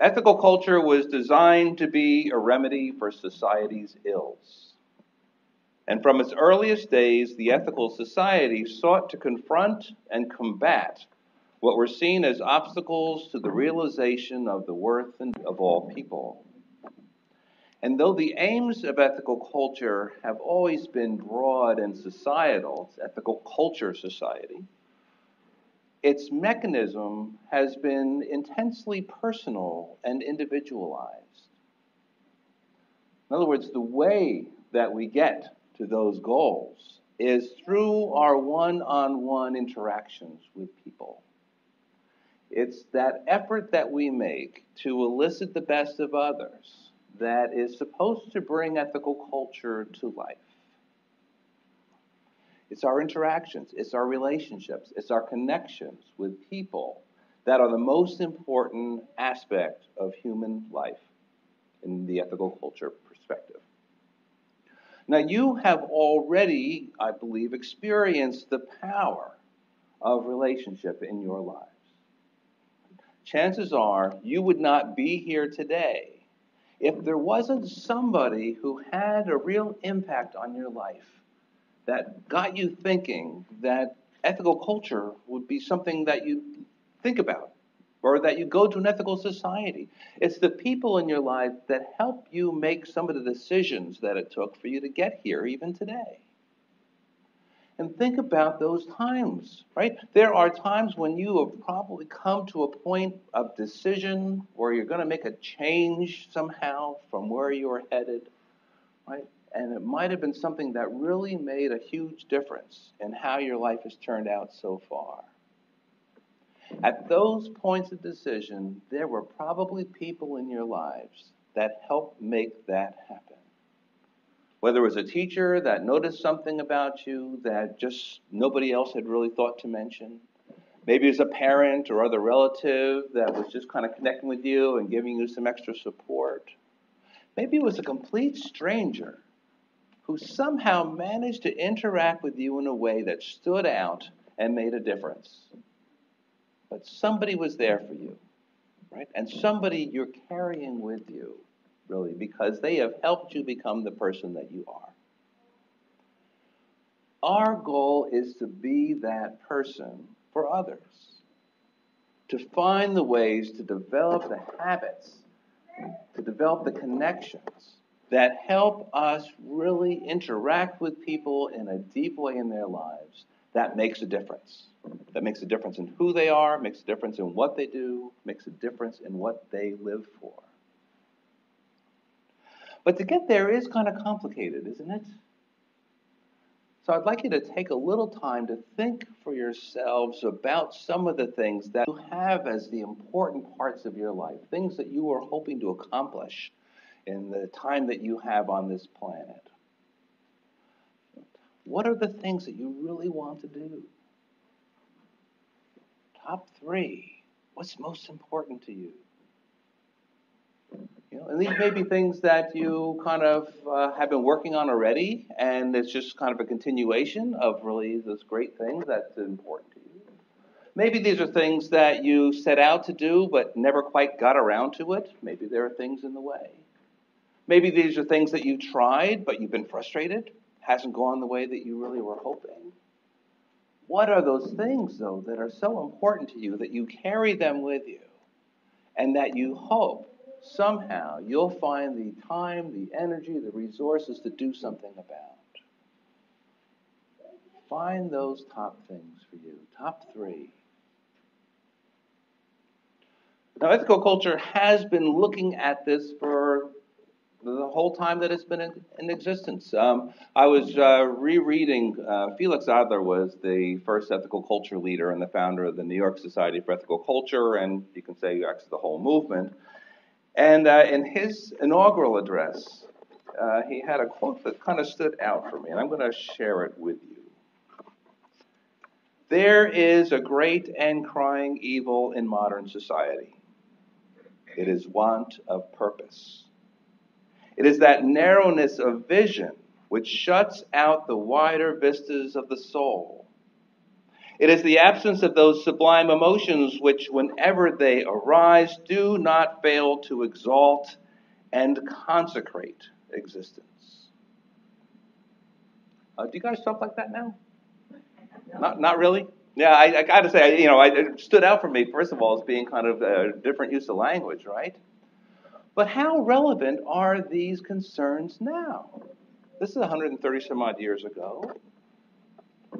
Ethical culture was designed to be a remedy for society's ills. And from its earliest days, the ethical society sought to confront and combat what were seen as obstacles to the realization of the worth of all people. And though the aims of ethical culture have always been broad and societal, it's ethical culture society, its mechanism has been intensely personal and individualized. In other words, the way that we get to those goals is through our one-on-one interactions with people. It's that effort that we make to elicit the best of others that is supposed to bring ethical culture to life. It's our interactions, it's our relationships, it's our connections with people that are the most important aspect of human life in the ethical culture perspective. Now, you have already, I believe, experienced the power of relationship in your lives. Chances are you would not be here today if there wasn't somebody who had a real impact on your life that got you thinking that ethical culture would be something that you think about or that you go to an ethical society. It's the people in your life that help you make some of the decisions that it took for you to get here even today. And think about those times, right? There are times when you have probably come to a point of decision where you're going to make a change somehow from where you're headed, right? And it might have been something that really made a huge difference in how your life has turned out so far. At those points of decision, there were probably people in your lives that helped make that happen. Whether it was a teacher that noticed something about you that just nobody else had really thought to mention. Maybe it was a parent or other relative that was just kind of connecting with you and giving you some extra support. Maybe it was a complete stranger who somehow managed to interact with you in a way that stood out and made a difference. But somebody was there for you, right? And somebody you're carrying with you, really, because they have helped you become the person that you are. Our goal is to be that person for others, to find the ways to develop the habits, to develop the connections that help us really interact with people in a deep way in their lives that makes a difference. That makes a difference in who they are, makes a difference in what they do, makes a difference in what they live for. But to get there is kind of complicated, isn't it? So I'd like you to take a little time to think for yourselves about some of the things that you have as the important parts of your life, things that you are hoping to accomplish in the time that you have on this planet. What are the things that you really want to do? Top 3. What's most important to you? And these may be things that you kind of have been working on already, and it's just kind of a continuation of really those great things that's important to you. Maybe these are things that you set out to do but never quite got around to it. Maybe there are things in the way. Maybe these are things that you tried but you've been frustrated, hasn't gone the way that you really were hoping. What are those things, though, that are so important to you that you carry them with you and that you hope somehow you'll find the time, the energy, the resources to do something about? Find those top things for you, top 3. Now, ethical culture has been looking at this for the whole time that it's been in existence. I was rereading, Felix Adler was the first ethical culture leader and the founder of the New York Society for Ethical Culture, and you can say actually the whole movement. And in his inaugural address, he had a quote that kind of stood out for me, and I'm going to share it with you. There is a great and crying evil in modern society. It is want of purpose. It is that narrowness of vision which shuts out the wider vistas of the soul. It is the absence of those sublime emotions which, whenever they arise, do not fail to exalt and consecrate existence. Do you guys talk like that now? Not really? Yeah, I got to say, it stood out for me, first of all, as being kind of a different use of language, right? But how relevant are these concerns now? This is 130 some odd years ago,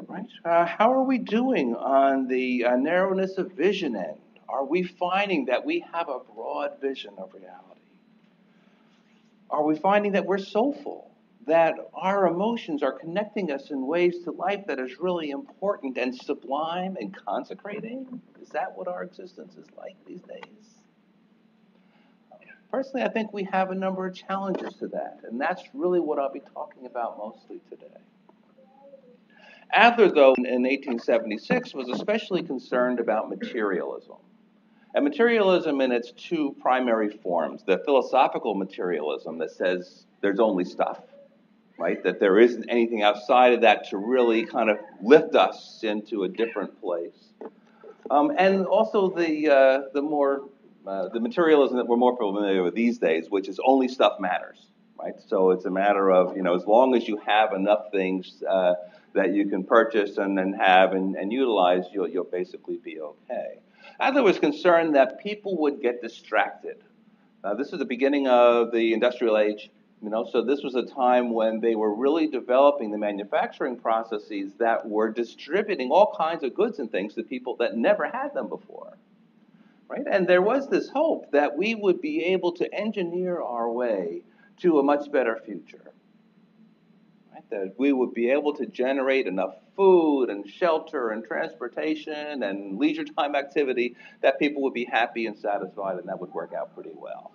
right? How are we doing on the narrowness of vision end? Are we finding that we have a broad vision of reality? Are we finding that we're soulful, that our emotions are connecting us in ways to life that is really important and sublime and consecrating? Is that what our existence is like these days? Personally, I think we have a number of challenges to that, and that's really what I'll be talking about mostly today. Adler, though, in 1876, was especially concerned about materialism. And materialism in its two primary forms, the philosophical materialism that says there's only stuff, right? That there isn't anything outside of that to really kind of lift us into a different place. And also the materialism that we're more familiar with these days, which is only stuff matters, right? So it's a matter of, as long as you have enough things that you can purchase and then have and utilize, you'll basically be okay. Adler was concerned that people would get distracted. This is the beginning of the industrial age, so this was a time when they were really developing the manufacturing processes that were distributing all kinds of goods and things to people that never had them before, right? And there was this hope that we would be able to engineer our way to a much better future. That we would be able to generate enough food and shelter and transportation and leisure time activity that people would be happy and satisfied, and that would work out pretty well.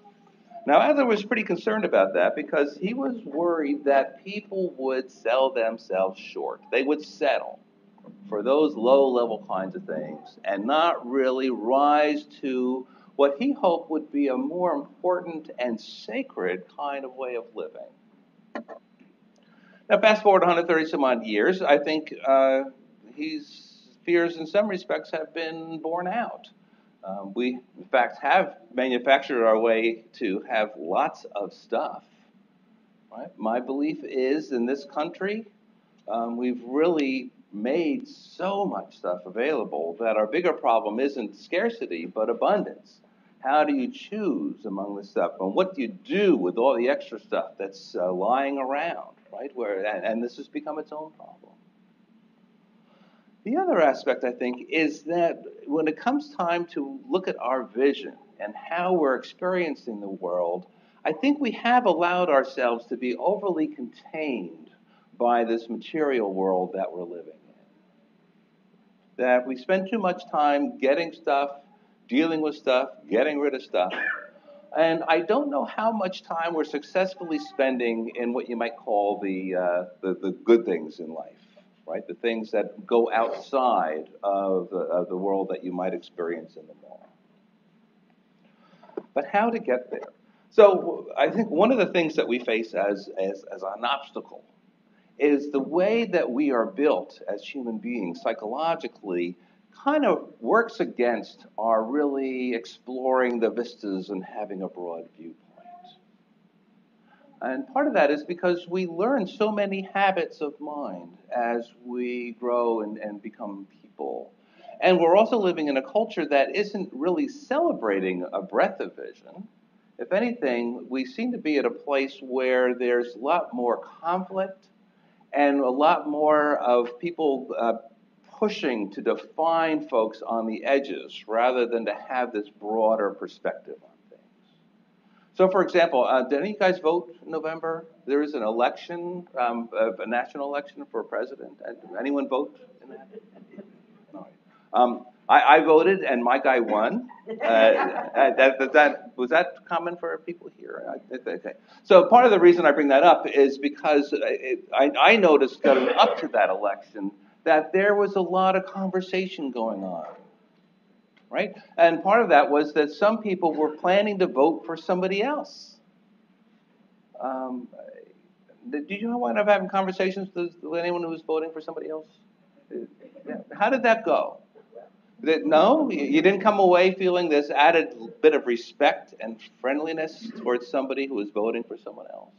Now, Adler was pretty concerned about that because he was worried that people would sell themselves short. They would settle for those low-level kinds of things and not really rise to what he hoped would be a more important and sacred kind of way of living. Now, fast forward 130 some odd years, I think his fears in some respects have been borne out. We, in fact, have manufactured our way to have lots of stuff. Right? My belief is in this country, we've really made so much stuff available that our bigger problem isn't scarcity, but abundance. How do you choose among the stuff? And what do you do with all the extra stuff that's lying around? Right? And this has become its own problem. The other aspect, I think, is that when it comes time to look at our vision and how we're experiencing the world, I think we have allowed ourselves to be overly contained by this material world that we're living in. That we spend too much time getting stuff, dealing with stuff, getting rid of stuff. And I don't know how much time we're successfully spending in what you might call the good things in life, right? The things that go outside of the world that you might experience in the mall. But how to get there? So I think one of the things that we face as an obstacle is the way that we are built as human beings psychologically kind of works against our really exploring the vistas and having a broad viewpoint. And part of that is because we learn so many habits of mind as we grow and become people. And we're also living in a culture that isn't really celebrating a breadth of vision. If anything, we seem to be at a place where there's a lot more conflict and a lot more of people pushing to define folks on the edges rather than to have this broader perspective on things. So, for example, did any of you guys vote in November? There is an election, a national election for president. Anyone vote in that? All right. I voted, and my guy won. Was that common for people here? Okay. So part of the reason I bring that up is because I noticed going up to that election that there was a lot of conversation going on, right? And part of that was that some people were planning to vote for somebody else. Did you wind up having conversations with anyone who was voting for somebody else? How did that go? No, you didn't come away feeling this added bit of respect and friendliness towards somebody who was voting for someone else?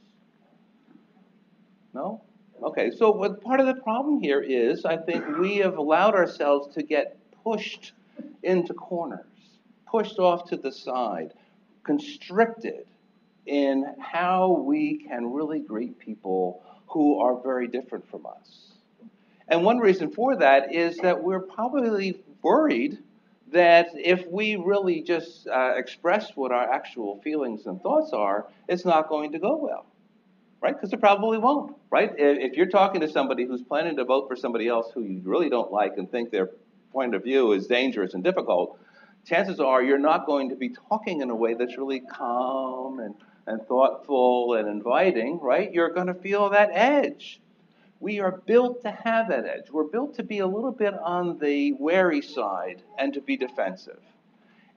No? Okay, so what part of the problem here is I think we have allowed ourselves to get pushed into corners, pushed off to the side, constricted in how we can really greet people who are very different from us. And one reason for that is that we're probably worried that if we really just express what our actual feelings and thoughts are, it's not going to go well, right? Because it probably won't, right? If you're talking to somebody who's planning to vote for somebody else who you really don't like and think their point of view is dangerous and difficult, chances are you're not going to be talking in a way that's really calm and thoughtful and inviting, right? You're going to feel that edge. We are built to have that edge. We're built to be a little bit on the wary side and to be defensive.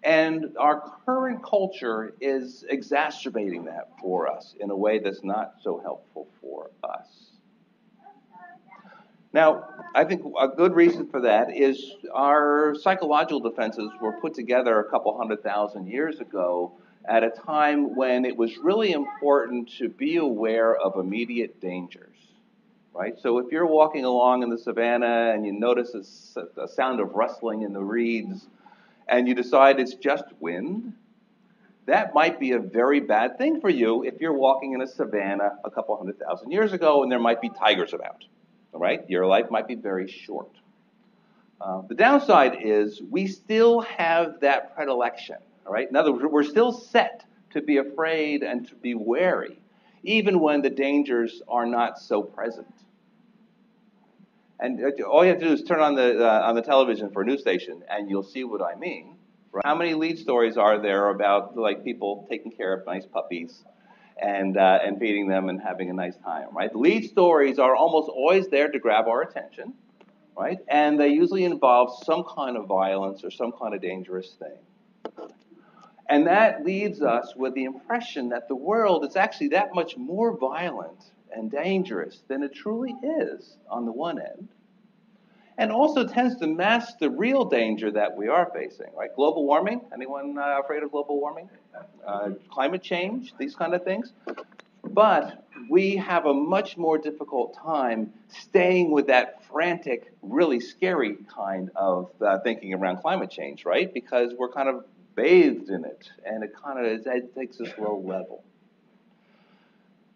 And our current culture is exacerbating that for us in a way that's not so helpful for us. Now, I think a good reason for that is our psychological defenses were put together a couple 100,000 years ago at a time when it was really important to be aware of immediate dangers. Right? So if you're walking along in the savannah and you notice a sound of rustling in the reeds and you decide it's just wind, that might be a very bad thing for you if you're walking in a savannah a couple 100,000 years ago and there might be tigers about. All right? Your life might be very short. The downside is we still have that predilection. All right? In other words, we're still set to be afraid and to be wary, even when the dangers are not so present. And all you have to do is turn on the television for a news station, and you'll see what I mean. Right? How many lead stories are there about like people taking care of nice puppies and feeding them and having a nice time? Right? The lead stories are almost always there to grab our attention, right? And they usually involve some kind of violence or some kind of dangerous thing. And that leaves us with the impression that the world is actually that much more violent and dangerous than it truly is on the one end. And also tends to mask the real danger that we are facing, right? Global warming, anyone afraid of global warming? Climate change, these kind of things. But we have a much more difficult time staying with that frantic, really scary kind of thinking around climate change, right? Because we're kind of bathed in it, and it takes us low level.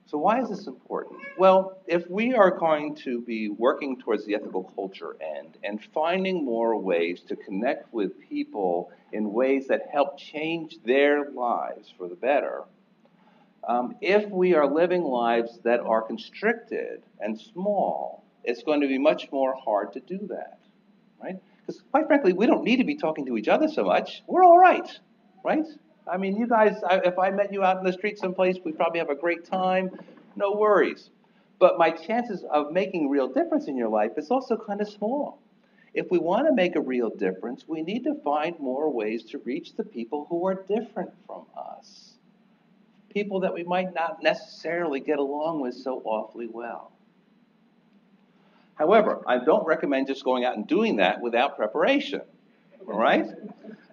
So why is this important? Well, if we are going to be working towards the ethical culture end and finding more ways to connect with people in ways that help change their lives for the better, if we are living lives that are constricted and small, it's going to be much more hard to do that, right? Because quite frankly, we don't need to be talking to each other so much. We're all right, right? I mean, you guys, if I met you out in the street someplace, we'd probably have a great time. No worries. But my chances of making a real difference in your life is also kind of small. If we want to make a real difference, we need to find more ways to reach the people who are different from us. People that we might not necessarily get along with so awfully well. However, I don't recommend just going out and doing that without preparation. All right?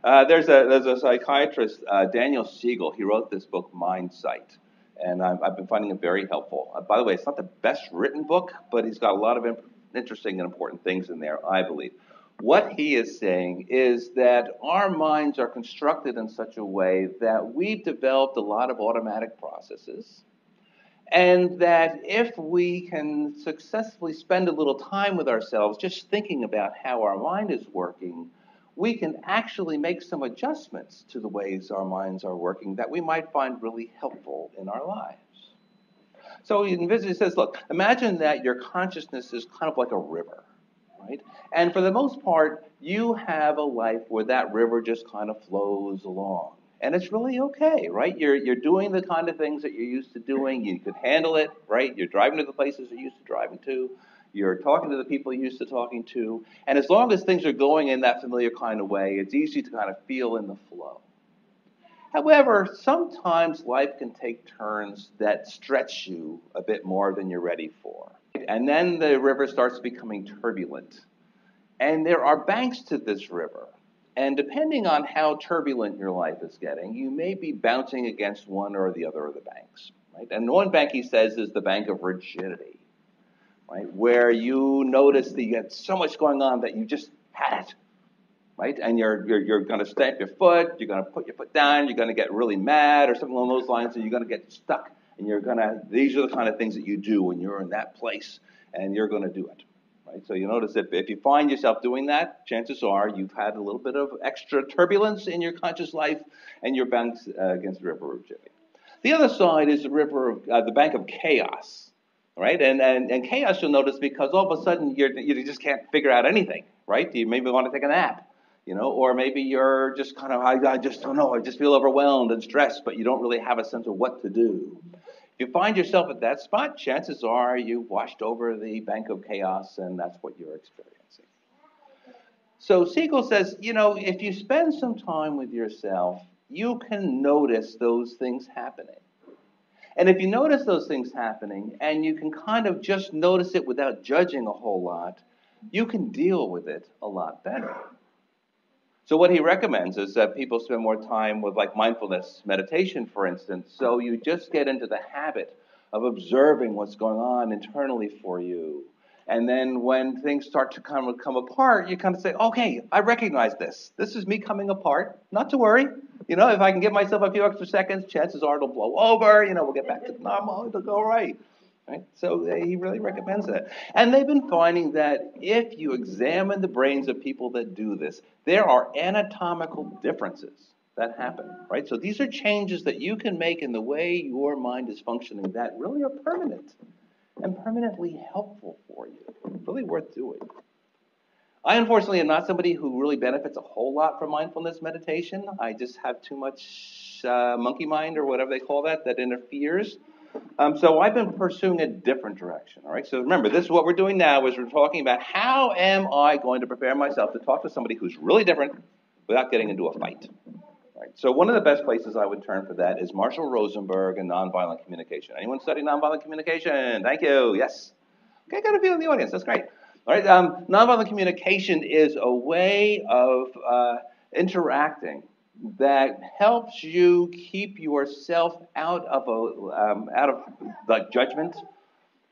There's a psychiatrist, Daniel Siegel. He wrote this book, Mindsight, and I've been finding it very helpful. By the way, it's not the best written book, but he's got a lot of interesting and important things in there, I believe. What he is saying is that our minds are constructed in such a way that we've developed a lot of automatic processes, and that if we can successfully spend a little time with ourselves just thinking about how our mind is working, we can actually make some adjustments to the ways our minds are working that we might find really helpful in our lives. So he says, look, imagine that your consciousness is kind of like a river, right? And for the most part, you have a life where that river just kind of flows along. And it's really okay, right? You're doing the kind of things that you're used to doing. You can handle it, right? You're driving to the places you're used to driving to. You're talking to the people you're used to talking to. And as long as things are going in that familiar kind of way, it's easy to kind of feel in the flow. However, sometimes life can take turns that stretch you a bit more than you're ready for. And then the river starts becoming turbulent. And there are banks to this river. And depending on how turbulent your life is getting, you may be bouncing against one or the other of the banks. Right? And one bank, he says, is the bank of rigidity, right? Where you notice that you have so much going on that you just had it, right? And you're going to stamp your foot, you're going to put your foot down, you're going to get really mad or something along those lines, and you're going to get stuck. And these are the kind of things that you do when you're in that place, and you're going to do it. Right? So you notice that if you find yourself doing that, chances are you've had a little bit of extra turbulence in your conscious life, and you're bounced against the river of rigidity. The other side is the bank of chaos, right? And chaos you'll notice because all of a sudden you just can't figure out anything, right? You maybe want to take a nap, or maybe you're just kind of, I just don't know, I just feel overwhelmed and stressed, but you don't really have a sense of what to do. If you find yourself at that spot, chances are you washed over the bank of chaos, and that's what you're experiencing. So Siegel says, if you spend some time with yourself, you can notice those things happening. And if you notice those things happening, and you can kind of just notice it without judging a whole lot, you can deal with it a lot better. So what he recommends is that people spend more time with mindfulness meditation, for instance, so you just get into the habit of observing what's going on internally for you. And then when things start to come apart, you kind of say, okay, I recognize this. This is me coming apart. Not to worry. If I can give myself a few extra seconds, chances are it'll blow over. We'll get back to normal. It'll go right. Right? So he really recommends that. And they've been finding that if you examine the brains of people that do this, there are anatomical differences that happen, right? So these are changes that you can make in the way your mind is functioning that really are permanent and permanently helpful for you. Really worth doing. I, unfortunately, am not somebody who really benefits a whole lot from mindfulness meditation. I just have too much monkey mind or whatever they call that interferes. So I've been pursuing a different direction, all right? So remember, this is what we're doing now is we're talking about how am I going to prepare myself to talk to somebody who's really different without getting into a fight, right? So one of the best places I would turn for that is Marshall Rosenberg and nonviolent communication. Anyone study nonviolent communication? Thank you. Yes. Okay, got a few in the audience. That's great. All right. Nonviolent communication is a way of interacting that helps you keep yourself out of judgment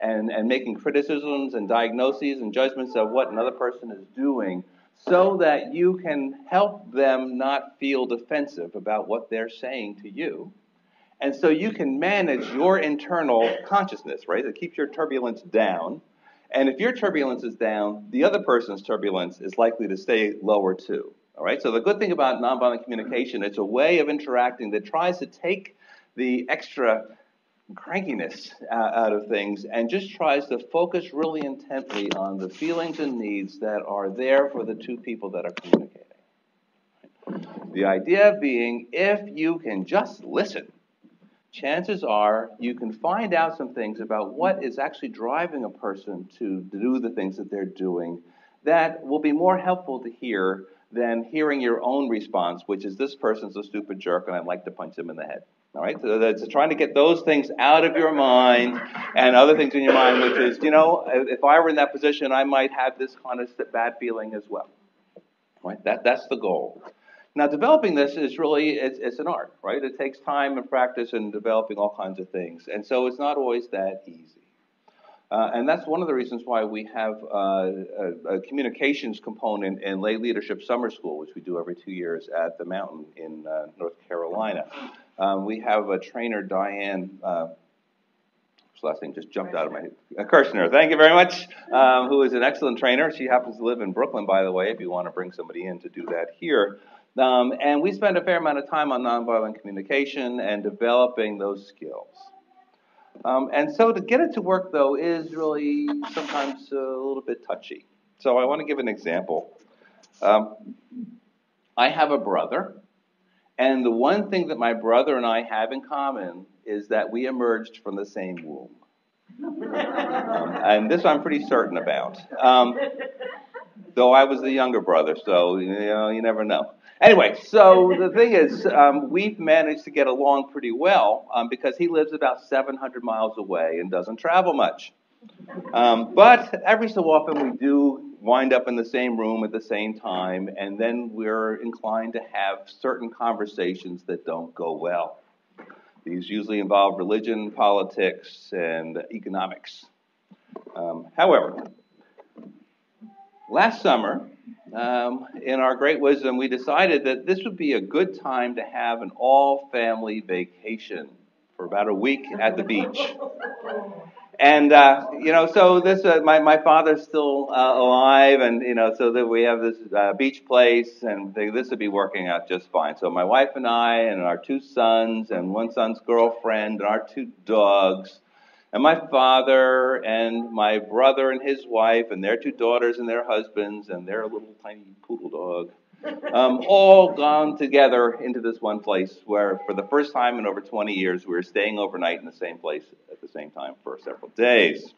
and making criticisms and diagnoses and judgments of what another person is doing, so that you can help them not feel defensive about what they're saying to you. And so you can manage your internal consciousness, right? It keeps your turbulence down. And if your turbulence is down, the other person's turbulence is likely to stay lower too. All right. So the good thing about nonviolent communication, it's a way of interacting that tries to take the extra crankiness out of things and just tries to focus really intently on the feelings and needs that are there for the two people that are communicating. The idea being, if you can just listen, chances are you can find out some things about what is actually driving a person to do the things that they're doing that will be more helpful to hear than hearing your own response, which is, this person's a stupid jerk and I'd like to punch him in the head. All right? So that's trying to get those things out of your mind and other things in your mind, which is, if I were in that position, I might have this kind of bad feeling as well. Right? That's the goal. Now, developing this is really, it's an art, right? It takes time and practice and developing all kinds of things. And so it's not always that easy. And that's one of the reasons why we have a communications component in Lay Leadership Summer School, which we do every 2 years at the Mountain in North Carolina. We have a trainer, Diane, whose last name just jumped out of my head, Kirshner, thank you very much, who is an excellent trainer. She happens to live in Brooklyn, by the way, if you want to bring somebody in to do that here. And we spend a fair amount of time on nonviolent communication and developing those skills. And so to get it to work, though, is really sometimes a little bit touchy. So I want to give an example. I have a brother, and the one thing that my brother and I have in common is that we emerged from the same womb. And this I'm pretty certain about. Though I was the younger brother, so you never know. Anyway, so the thing is, we've managed to get along pretty well because he lives about 700 miles away and doesn't travel much. But every so often we do wind up in the same room at the same time, and then we're inclined to have certain conversations that don't go well. These usually involve religion, politics, and economics. However, last summer, in our great wisdom, we decided that this would be a good time to have an all-family vacation for about a week at the beach. And, so this, my father's still alive, and, so that we have this beach place, and this would be working out just fine. So my wife and I, and our 2 sons, and one son's girlfriend, and our 2 dogs, and my father, and my brother and his wife, and their 2 daughters and their husbands, and their little tiny poodle dog, all gone together into this one place where, for the first time in over 20 years, we were staying overnight in the same place at the same time for several days.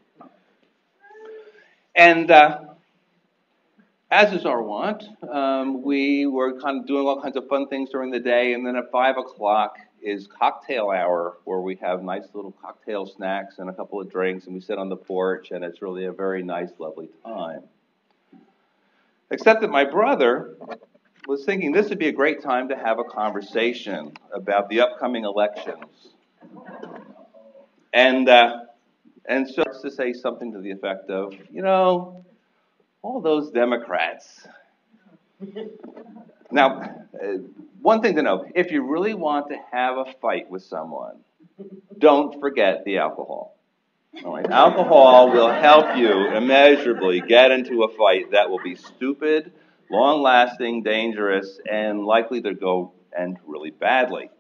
And as is our wont, we were kind of doing all kinds of fun things during the day, and then at 5 o'clock is cocktail hour, where we have nice little cocktail snacks and a couple of drinks, and we sit on the porch, and it's really a very nice, lovely time. Except that my brother was thinking this would be a great time to have a conversation about the upcoming elections. And so to say something to the effect of, all those Democrats. Now, one thing to know, if you really want to have a fight with someone, don't forget the alcohol. All right? Alcohol will help you immeasurably get into a fight that will be stupid, long-lasting, dangerous, and likely to end really badly.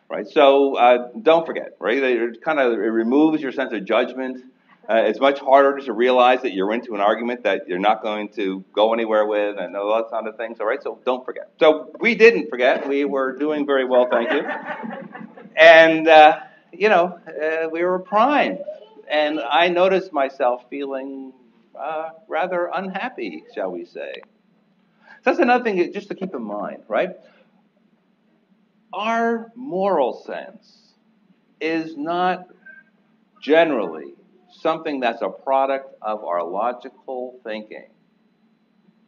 Right? So don't forget. Right? It removes your sense of judgment. It's much harder to realize that you're into an argument that you're not going to go anywhere with, and all that kind of things. All right? So don't forget. So we didn't forget. We were doing very well, thank you. And we were primed. And I noticed myself feeling rather unhappy, shall we say. So that's another thing just to keep in mind, right? Our moral sense is not generally something that's a product of our logical thinking.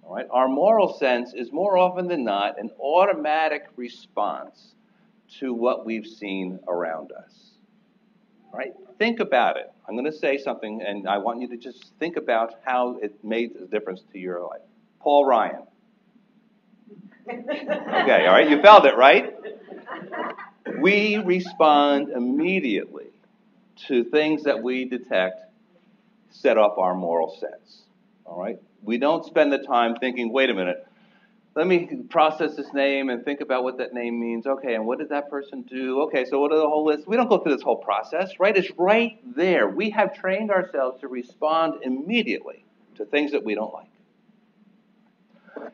All right? Our moral sense is more often than not an automatic response to what we've seen around us. Right? Think about it. I'm going to say something, and I want you to just think about how it made a difference to your life. Paul Ryan. Okay, all right, you felt it, right? We respond immediately to things that we detect set off our moral sense. All right? We don't spend the time thinking, wait a minute, let me process this name and think about what that name means. Okay, and what did that person do? Okay, so what are the whole list? We don't go through this whole process, right? It's right there. We have trained ourselves to respond immediately to things that we don't like.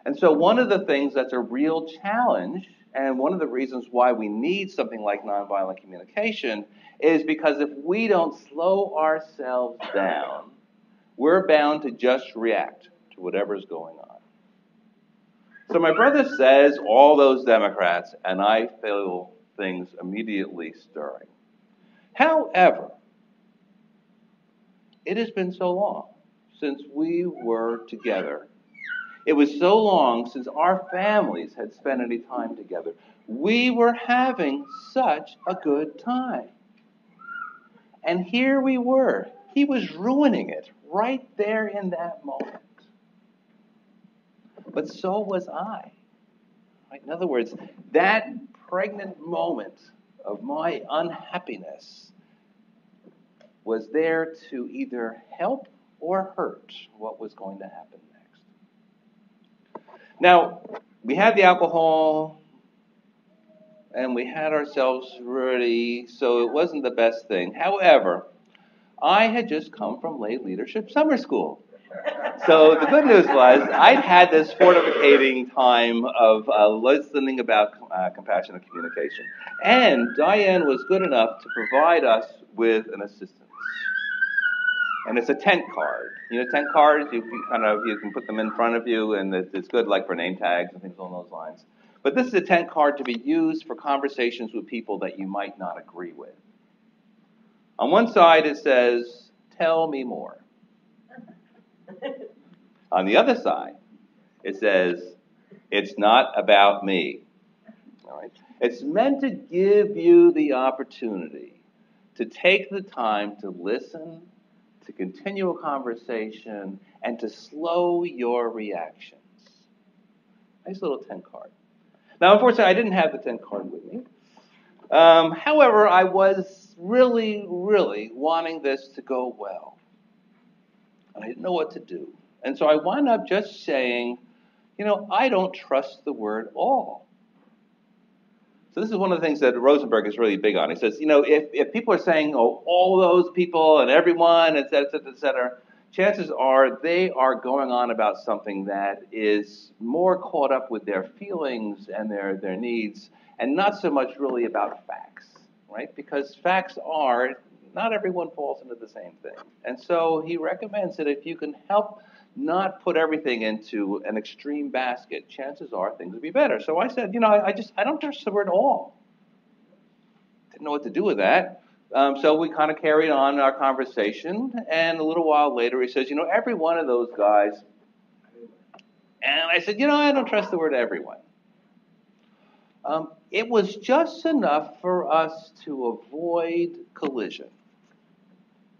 And so one of the things that's a real challenge, and one of the reasons why we need something like nonviolent communication, is because if we don't slow ourselves down, we're bound to just react to whatever's going on. So my brother says all those Democrats, and I feel things immediately stirring. However, it has been so long since we were together. It was so long since our families had spent any time together. We were having such a good time. And here we were. He was ruining it right there in that moment. But so was I. Right? In other words, that pregnant moment of my unhappiness was there to either help or hurt what was going to happen next. Now, we had the alcohol, and we had ourselves ready, so it wasn't the best thing. However, I had just come from lay leadership summer school. So the good news was I'd had this fortifying time of listening about compassionate communication. And Diane was good enough to provide us with an assistance. And it's a tent card. You know, tent cards, you can put them in front of you, and it's good like for name tags and things along those lines. But this is a tent card to be used for conversations with people that you might not agree with. On one side it says, "Tell me more." On the other side, it says, it's not about me. All right? It's meant to give you the opportunity to take the time to listen, to continue a conversation, and to slow your reactions. Nice little 10 card. Now, unfortunately, I didn't have the 10 card with me. However, I was really, really wanting this to go well. And I didn't know what to do. And so I wound up just saying, I don't trust the word all. So this is one of the things that Rosenberg is really big on. He says, if people are saying, all those people and everyone, et cetera, chances are they are going on about something that is more caught up with their feelings and their needs, and not so much really about facts, right? Because facts are, not everyone falls into the same thing. And so he recommends that if you can help not put everything into an extreme basket, chances are things will be better. So I said, I don't trust the word all. Didn't know what to do with that. So we kind of carried on our conversation, and a little while later he says, every one of those guys. And I said, I don't trust the word everyone. It was just enough for us to avoid collision.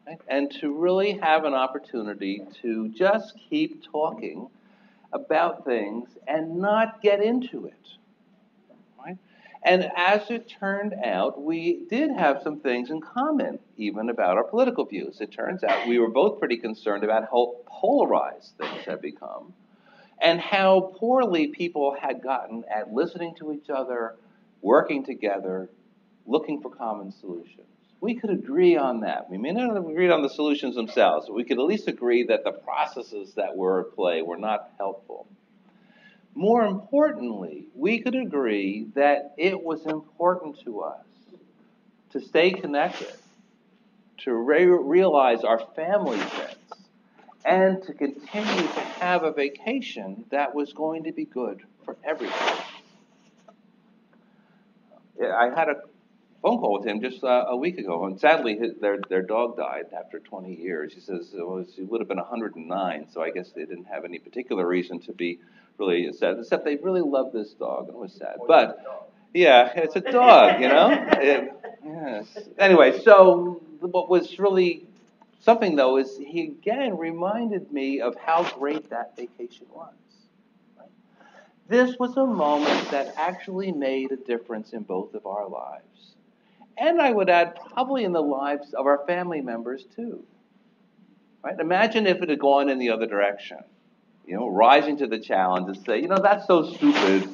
Right? And to really have an opportunity to just keep talking about things and not get into it. Right? And as it turned out, we did have some things in common, even about our political views. It turns out we were both pretty concerned about how polarized things had become and how poorly people had gotten at listening to each other, working together, looking for common solutions. We could agree on that. We may not have agreed on the solutions themselves, but we could at least agree that the processes that were at play were not helpful. More importantly, we could agree that it was important to us to stay connected, to realize our family friends, and to continue to have a vacation that was going to be good for everybody. I had a phone call with him just a week ago, and sadly, their dog died after 20 years. He says he would have been 109, so I guess they didn't have any particular reason to be really sad, except they really loved this dog, and it was sad. But yeah, it's a dog, Yes. Anyway, so what was really something, though, is he again reminded me of how great that vacation was. This was a moment that actually made a difference in both of our lives. And I would add, probably in the lives of our family members, too. Right? Imagine if it had gone in the other direction. Rising to the challenge and say, that's so stupid.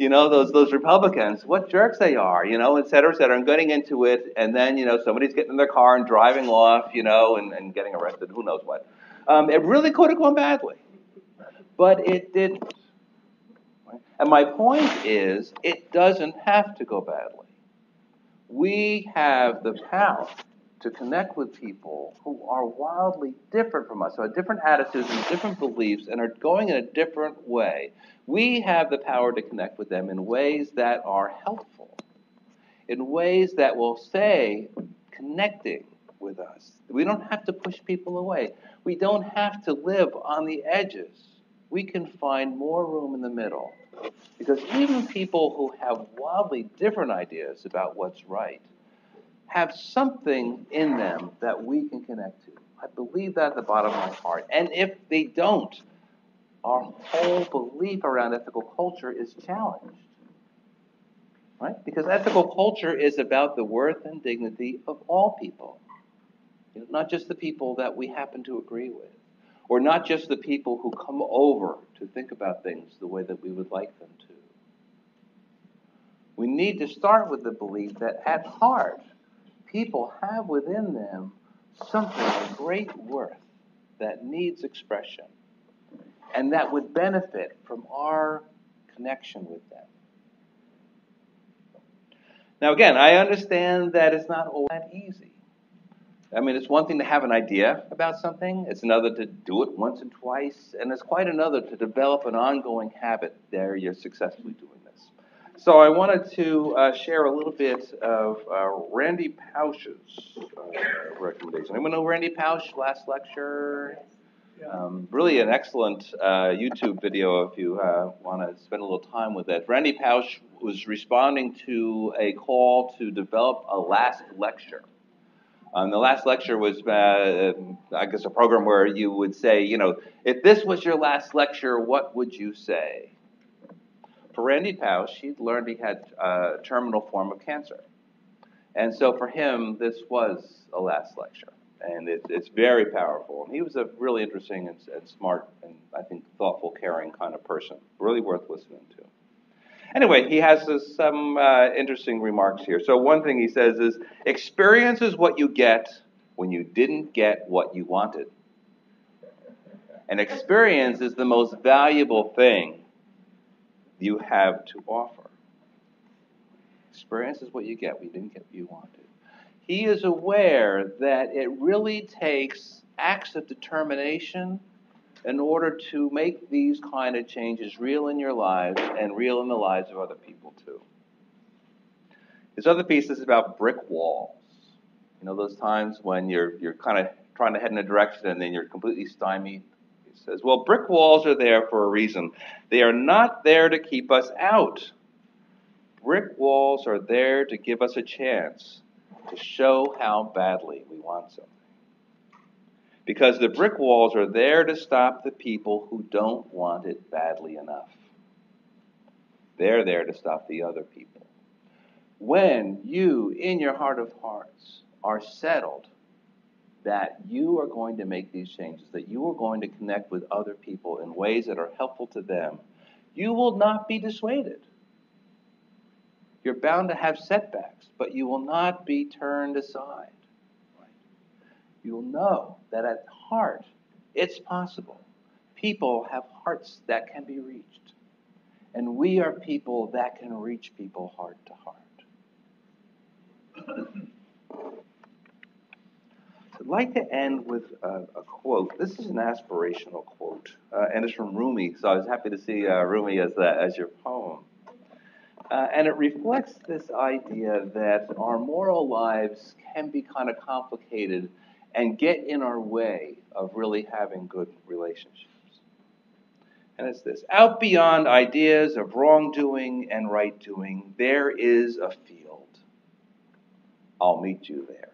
Those Republicans, what jerks they are, et cetera, and getting into it. And then, somebody's getting in their car and driving off, and getting arrested, who knows what. It really could have gone badly. But it didn't. And my point is, it doesn't have to go badly. We have the power to connect with people who are wildly different from us, who have different attitudes and different beliefs and are going in a different way. We have the power to connect with them in ways that are helpful, in ways that will stay connecting with us. We don't have to push people away. We don't have to live on the edges. We can find more room in the middle. Because even people who have wildly different ideas about what's right have something in them that we can connect to. I believe that at the bottom of my heart. And if they don't, our whole belief around ethical culture is challenged. Right? Because ethical culture is about the worth and dignity of all people. Not just the people that we happen to agree with. Or not just the people who come over to think about things the way that we would like them to. We need to start with the belief that at heart, people have within them something of great worth that needs expression and that would benefit from our connection with them. Now again, I understand that it's not always that easy. I mean, it's one thing to have an idea about something. It's another to do it once and twice. And it's quite another to develop an ongoing habit there you're successfully doing this. So I wanted to share a little bit of Randy Pausch's recommendation. Anyone know Randy Pausch, last lecture? Really an excellent YouTube video if you want to spend a little time with it. Randy Pausch was responding to a call to develop a last lecture. The last lecture was, I guess, a program where you would say, if this was your last lecture, what would you say? For Randy Pausch, he'd learned he had a terminal form of cancer. And so for him, this was a last lecture. And it's very powerful. And he was a really interesting and smart and, I think, thoughtful, caring kind of person. Really worth listening to. Anyway, he has some interesting remarks here. So one thing he says is, experience is what you get when you didn't get what you wanted. And experience is the most valuable thing you have to offer. Experience is what you get when you didn't get what you wanted. He is aware that it really takes acts of determination in order to make these kind of changes real in your lives and real in the lives of other people too. His other piece is about brick walls. Those times when you're kind of trying to head in a direction and then you're completely stymied. He says, well, brick walls are there for a reason. They are not there to keep us out. Brick walls are there to give us a chance to show how badly we want something. Because the brick walls are there to stop the people who don't want it badly enough. They're there to stop the other people. When you, in your heart of hearts, are settled that you are going to make these changes, that you are going to connect with other people in ways that are helpful to them, you will not be dissuaded. You're bound to have setbacks, but you will not be turned aside. Right? You'll know that at heart, it's possible. People have hearts that can be reached. And we are people that can reach people heart to heart. I'd like to end with a quote. This is an aspirational quote, and it's from Rumi. So I was happy to see Rumi as your poem. And it reflects this idea that our moral lives can be kind of complicated and get in our way of really having good relationships. And it's this: out beyond ideas of wrongdoing and right doing, there is a field. I'll meet you there.